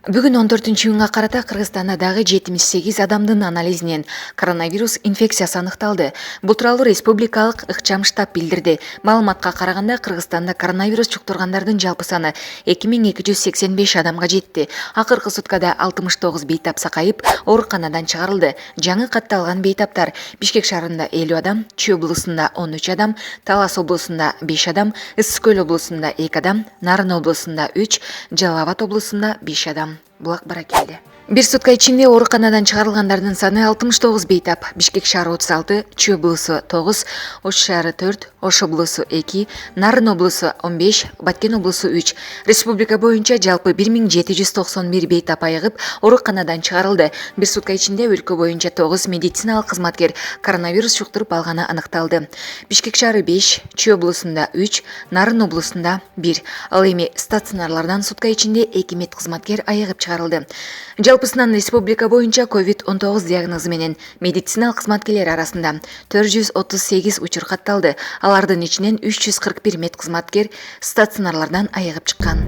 Бүгүн 14-июнга карата Кыргызстанда дагы 78 адамдын анализинен коронавирус инфекциясы аныкталды. Бул тууралуу республикалык ыкчам штаб билдирди. Маалыматка караганда Кыргызстанда коронавирус жуктургандардын жалпы саны 2285 адамга жетти. Акыркы суткада 69 бейтап сакайып, ооруканадан чыгарылды. Жаңы катталган бейтаптар Бишкек шаарында 50 адам, Чүй облусунда 13 адам, Талас облусунда 5 адам, Ысык Көл облусунда 2 адам, Нарын облусунда 3, Жалал Абад облусунда 5 адам. Бул акбар келди. Бир сутка ичинде ооруканадан чыгарылгандардын саны 69 бейтап. Бишкек шаары 36, Чүй облусу 9, Ош шаары 4, Ош облусу 2, Нарын облусу 15, Баткен облусу 3. Республика боюнча жалпы 1791 бейтап айыгып, ооруканадан чыгарылды. Бир сутка ичинде өлкө боюнча 9 медициналык кызматкер коронавирус жуктуруп алганы аныкталды. Бишкек шаары 5, Чүй облусунда 3, Нарын облусунда 1. Ал эми стационарлардан сутка ичинде 2 медкызматкер айыгып чыгарылды. Жалпысынан республика боюнча COVID-19 диагнозу менен медициналык кызматкерлер арасында 438 учур катталды. Алардын ичинен 341 медкызматкер стационарлардан айыгып чыккан.